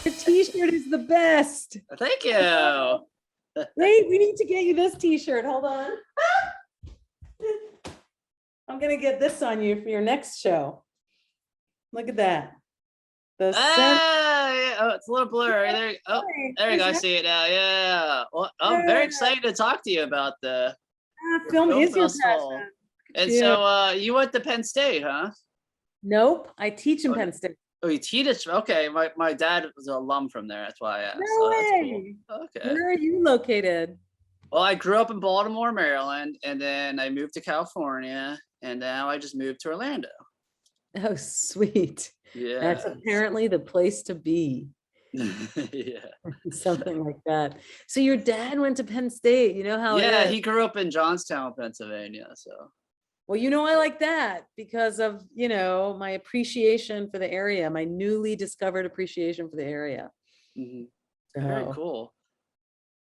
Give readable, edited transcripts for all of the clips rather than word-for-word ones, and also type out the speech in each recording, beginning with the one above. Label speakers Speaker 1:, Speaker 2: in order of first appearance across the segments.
Speaker 1: Your t-shirt is the best.
Speaker 2: Thank you.
Speaker 1: Wait, we need to get you this t-shirt. Hold on. I'm gonna get this on you for your next show. Look at that. The
Speaker 2: Yeah. Oh, it's a little blurry. There you go. I see it now. Yeah. Well, I'm very excited to talk to you about the
Speaker 1: film is your
Speaker 2: festival.
Speaker 1: passion.
Speaker 2: And so you went to Penn State, huh?
Speaker 1: Nope, I teach in Penn State.
Speaker 2: Oh, you teach it? Okay, my dad was an alum from there. That's why I asked.
Speaker 1: No
Speaker 2: That's
Speaker 1: way.
Speaker 2: cool. Okay.
Speaker 1: Where are you located?
Speaker 2: Well, I grew up in Baltimore, Maryland, and then I moved to California, and now I just moved to Orlando.
Speaker 1: Oh, sweet.
Speaker 2: Yeah.
Speaker 1: That's apparently the place to be.
Speaker 2: Yeah.
Speaker 1: Something like that. So your dad went to Penn State, you know how
Speaker 2: Yeah,
Speaker 1: it is.
Speaker 2: he grew up in Johnstown, Pennsylvania. So.
Speaker 1: Well, you know, I like that because of, you know, my appreciation for the area, my newly discovered appreciation for the area.
Speaker 2: Mm-hmm.
Speaker 1: So,
Speaker 2: very cool.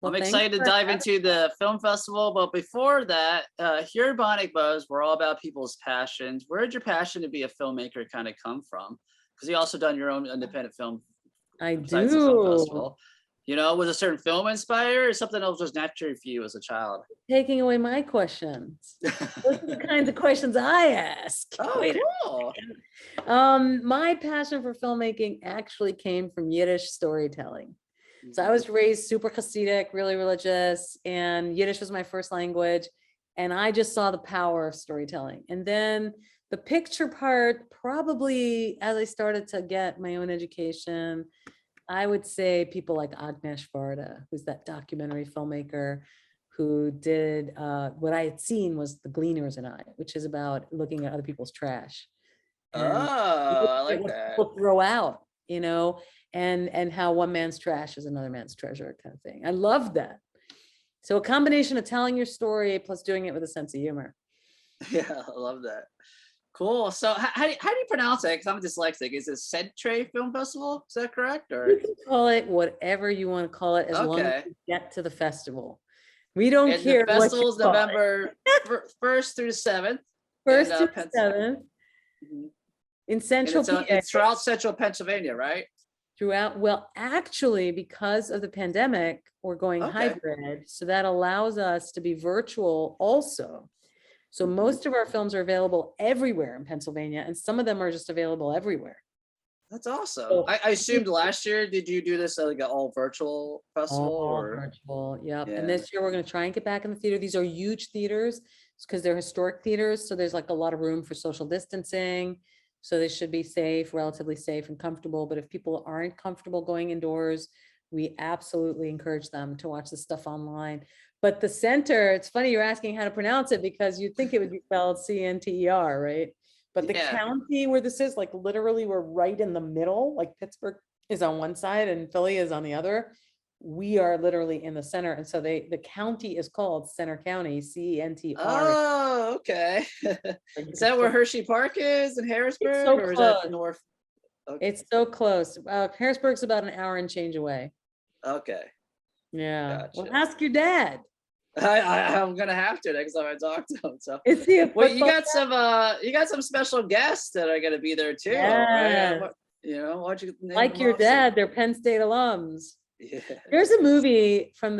Speaker 1: well,
Speaker 2: I'm excited to dive into the film festival, but before that, here at Bionic Buzz, we're all about people's passions. Where did your passion to be a filmmaker kind of come from? Because you also done your own independent film.
Speaker 1: I
Speaker 2: besides the film
Speaker 1: do.
Speaker 2: festival. You know, was a certain film inspired or something else was natural for you as a child?
Speaker 1: Taking away my questions. Those are the kinds of questions I ask.
Speaker 2: Oh, cool.
Speaker 1: My passion for filmmaking actually came from Yiddish storytelling. So I was raised super Hasidic, really religious, and Yiddish was my first language. And I just saw the power of storytelling. And then the picture part, probably as I started to get my own education, I would say people like Agnes Varda, who's that documentary filmmaker who did what I had seen was The Gleaners and I, which is about looking at other people's trash. And
Speaker 2: I like that.
Speaker 1: People throw out, you know, and how one man's trash is another man's treasure kind of thing. I love that. So a combination of telling your story plus doing it with a sense of humor.
Speaker 2: Yeah, I love that. Cool. So how do you pronounce it? Because I'm dyslexic. Is it Centre Film Festival? Is that correct? Or
Speaker 1: you can call it whatever you want to call it as long as you get to the festival. We don't care.
Speaker 2: The festival's November 1st through 7th.
Speaker 1: 1st through 7th. Mm-hmm. In Central PA.
Speaker 2: It's throughout Central Pennsylvania, right?
Speaker 1: Throughout, well, actually, because of the pandemic, we're going hybrid. So that allows us to be virtual also. So most of our films are available everywhere in Pennsylvania, and some of them are just available everywhere.
Speaker 2: That's awesome. So, I assumed last year, did you do this like an all virtual festival?
Speaker 1: All virtual, yep. Yeah. And this year we're going to try and get back in the theater. These are huge theaters because they're historic theaters. So there's like a lot of room for social distancing. So they should be safe, relatively safe and comfortable. But if people aren't comfortable going indoors, we absolutely encourage them to watch the stuff online. But the center, it's funny you're asking how to pronounce it because you'd think it would be spelled C-N-T-E-R, right? But the county where this is, like literally we're right in the middle, like Pittsburgh is on one side and Philly is on the other. We are literally in the center. And so the county is called Center County, C-E-N-T-R.
Speaker 2: Oh, okay. Is that where Hershey Park is in Harrisburg?
Speaker 1: So
Speaker 2: or is that north?
Speaker 1: Okay. It's so close. Harrisburg's about an hour and change away.
Speaker 2: Okay.
Speaker 1: Yeah. Gotcha. Well, ask your dad.
Speaker 2: I'm gonna have to next time I talk to him. So
Speaker 1: is he
Speaker 2: well, you got some special guests that are gonna be there too, right? You know, why'd you
Speaker 1: like your dad? They're Penn State alums.
Speaker 2: Yeah.
Speaker 1: There's a movie from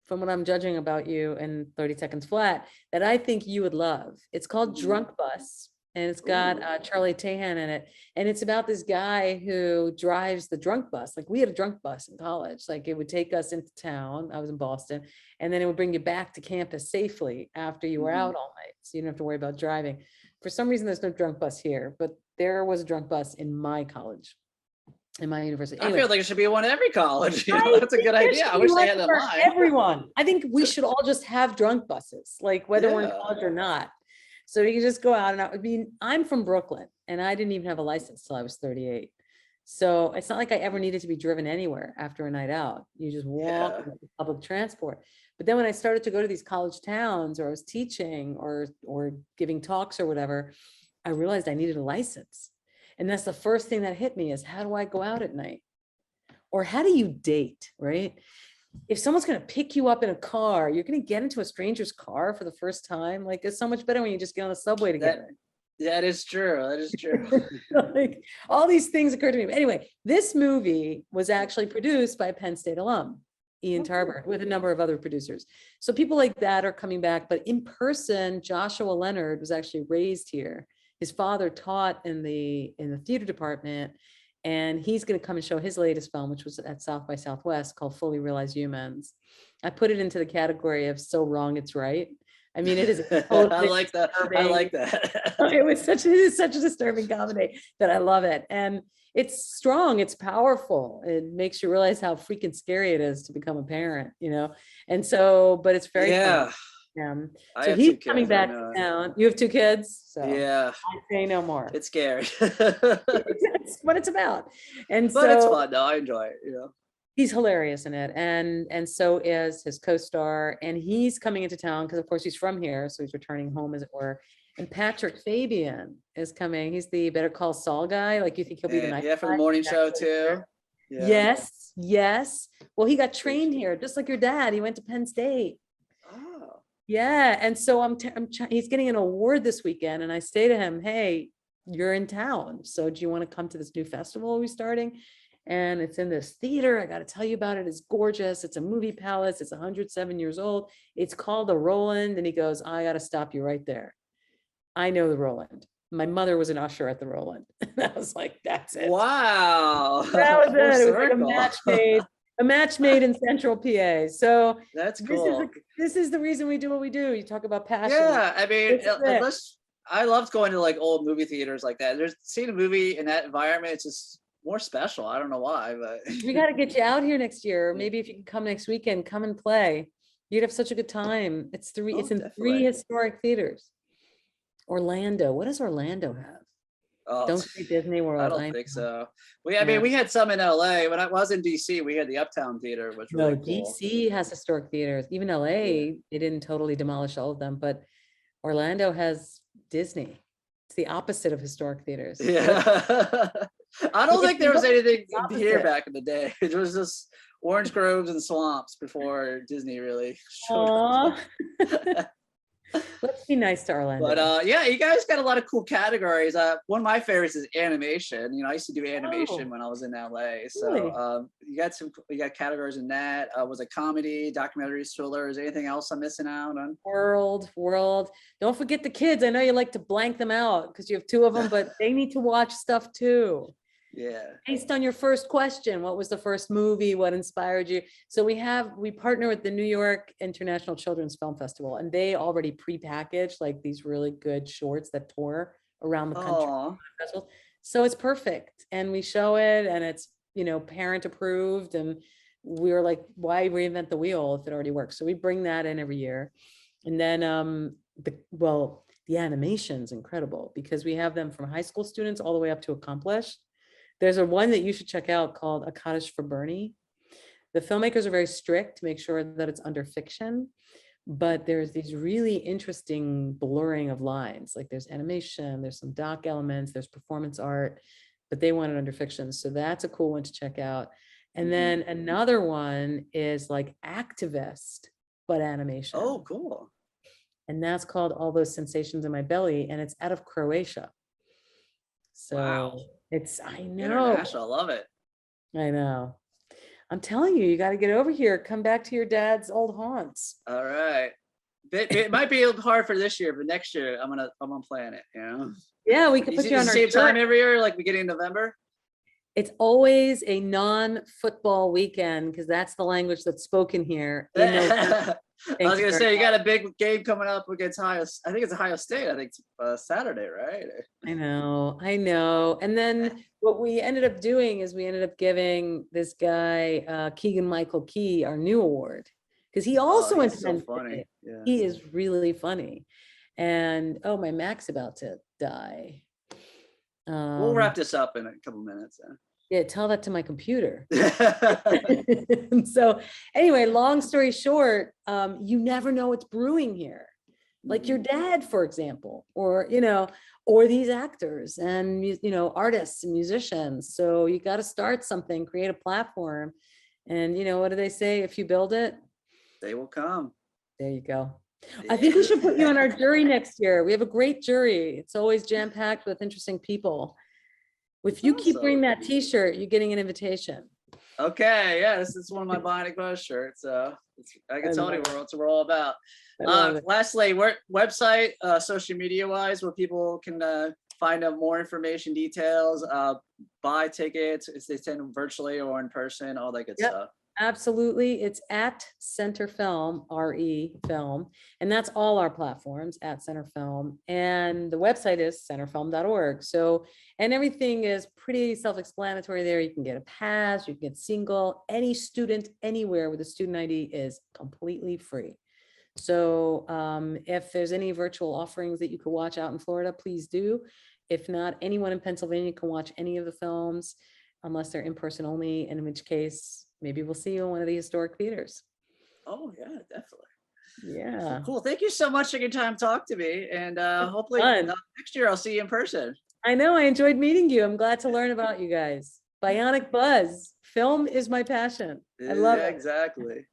Speaker 1: what I'm judging about you in 30 Seconds Flat that I think you would love. It's called Drunk Bus. And it's got Charlie Tahan in it. And it's about this guy who drives the drunk bus. Like we had a drunk bus in college. Like it would take us into town. I was in Boston. And then it would bring you back to campus safely after you were out all night. So you don't have to worry about driving. For some reason, there's no drunk bus here, but there was a drunk bus in my college, in my university.
Speaker 2: Anyway, I feel like it should be one at every college. You know, that's a good idea. I wish they had that line.
Speaker 1: Everyone. I think we should all just have drunk buses, like whether we're in college or not. So you can just go out and I'm from Brooklyn and I didn't even have a license till I was 38. So it's not like I ever needed to be driven anywhere after a night out. You just walk with public transport. But then when I started to go to these college towns or I was teaching or giving talks or whatever, I realized I needed a license. And that's the first thing that hit me is how do I go out at night? Or how do you date, right? If someone's going to pick you up in a car, you're going to get into a stranger's car for the first time. Like it's so much better when you just get on the subway together.
Speaker 2: That is true. That is true.
Speaker 1: Like, all these things occurred to me. But anyway, this movie was actually produced by a Penn State alum, Ian Tarbert, with a number of other producers. So people like that are coming back, but in person, Joshua Leonard was actually raised here. His father taught in the theater department, and he's going to come and show his latest film, which was at South by Southwest, called Fully Realized Humans. I put it into the category of so wrong it's right. I mean, it is totally
Speaker 2: I like that. I like that.
Speaker 1: It is such a disturbing comedy that I love it. And it's strong, it's powerful. It makes you realize how freaking scary it is to become a parent, you know? And so, but it's very fun. So he's coming back to town. You have 2 kids? So
Speaker 2: yeah.
Speaker 1: I say no more.
Speaker 2: It's scary.
Speaker 1: It's what it's about. And
Speaker 2: but it's fun though. I enjoy it, you know.
Speaker 1: He's hilarious in it, and so is his co-star, and he's coming into town because of course he's from here, so he's returning home, as it were. And Patrick Fabian is coming. He's the Better Call Saul guy. Like, you think he'll be the nice guy?
Speaker 2: For the morning show too.
Speaker 1: Yeah. Yes. Well, he got trained here, just like your dad. He went to Penn State.
Speaker 2: Oh.
Speaker 1: Yeah, and so he's getting an award this weekend, and I say to him, "Hey, you're in town, so do you want to come to this new festival we're starting?" And it's in this theater. I got to tell you about it. It's gorgeous. It's a movie palace. It's 107 years old. It's called the Rowland. And he goes, I got to stop you right there. I know the Rowland. My mother was an usher at the Rowland. And I was like, that's it.
Speaker 2: Wow.
Speaker 1: That was it. It was like a match made in Central PA. So
Speaker 2: that's cool.
Speaker 1: This is the reason we do what we do. You talk about passion.
Speaker 2: Yeah. I mean, I loved going to like old movie theaters like that. Seeing a movie in that environment, it's just more special. I don't know why, but
Speaker 1: we got to get you out here next year. Maybe if you can come next weekend, come and play. You'd have such a good time. It's in definitely 3 historic theaters. Orlando. What does Orlando have?
Speaker 2: Oh,
Speaker 1: don't say Disney World.
Speaker 2: I don't think so. I mean, we had some in LA. When I was in DC, we had the Uptown Theater, which was really cool.
Speaker 1: DC has historic theaters. Even LA, they didn't totally demolish all of them, but Orlando has Disney. It's the opposite of historic theaters.
Speaker 2: Yeah. I don't think there was anything here back in the day. It was just orange groves and swamps before Disney really showed up.
Speaker 1: Let's be nice to Orlando.
Speaker 2: But yeah, you guys got a lot of cool categories. One of my favorites is animation. You know, I used to do animation when I was in LA. So really? You got categories in that. Was it comedy, documentaries, thrillers, anything else I'm missing out on?
Speaker 1: World. Don't forget the kids. I know you like to blank them out because you have 2 of them, but they need to watch stuff too.
Speaker 2: Yeah.
Speaker 1: Based on your first question, what was the first movie? What inspired you? So we partner with the New York International Children's Film Festival, and they already pre-packaged like these really good shorts that tour around the country. So it's perfect. And we show it, and it's, you know, parent approved, and we were like, why reinvent the wheel if it already works? So we bring that in every year. And then the animation's incredible because we have them from high school students all the way up to accomplished. There's one that you should check out called A Cottage for Bernie. The filmmakers are very strict to make sure that it's under fiction, but there's these really interesting blurring of lines. Like there's animation, there's some doc elements, there's performance art, but they want it under fiction. So that's a cool one to check out. And then another one is like activist, but animation.
Speaker 2: Oh, cool.
Speaker 1: And that's called All Those Sensations in My Belly, and it's out of Croatia. So wow. I know.
Speaker 2: International, I love it.
Speaker 1: I know. I'm telling you, you got to get over here. Come back to your dad's old haunts.
Speaker 2: All right. It might be a little hard for this year, but next year I'm gonna plan it. You know.
Speaker 1: Yeah, we could put you on
Speaker 2: the same time every year, like beginning of November.
Speaker 1: It's always a non-football weekend because that's the language that's spoken here.
Speaker 2: I was gonna say you got a big game coming up against Ohio. I think it's Ohio State. I think it's Saturday, right?
Speaker 1: I know. And then what we ended up doing is we ended up giving this guy Keegan-Michael Key our new award because he also went to Penn State. Yeah. He is really funny. And my Mac's about to die.
Speaker 2: We'll wrap this up in a couple minutes.
Speaker 1: Yeah, tell that to my computer. So anyway, long story short, you never know what's brewing here. Like your dad, for example, or, or these actors and, artists and musicians. So you got to start something, create a platform. And, what do they say? If you build it,
Speaker 2: they will come.
Speaker 1: There you go. I think we should put you on our jury next year. We have a great jury. It's always jam-packed with interesting people. If you keep wearing that t-shirt, you're getting an invitation.
Speaker 2: Okay, yeah, this is one of my Bionic Buzz shirts. I can tell you what we're all about. Lastly, website, social media wise, where people can find out more information, details, buy tickets, if they attend virtually or in person, all that good stuff.
Speaker 1: Absolutely. It's at Center Film, RE Film, and that's all our platforms at Center Film. And the website is centerfilm.org. So, and everything is pretty self-explanatory there. You can get a pass, you can get single, any student anywhere with a student ID is completely free. So if there's any virtual offerings that you could watch out in Florida, please do. If not, anyone in Pennsylvania can watch any of the films unless they're in person only, in which case, maybe we'll see you in one of the historic theaters.
Speaker 2: Oh yeah, definitely.
Speaker 1: Yeah.
Speaker 2: Cool. Thank you so much for your time to talk to me. And hopefully next year I'll see you in person.
Speaker 1: I know, I enjoyed meeting you. I'm glad to learn about you guys. Bionic Buzz. Film is my passion. I love it.
Speaker 2: Exactly.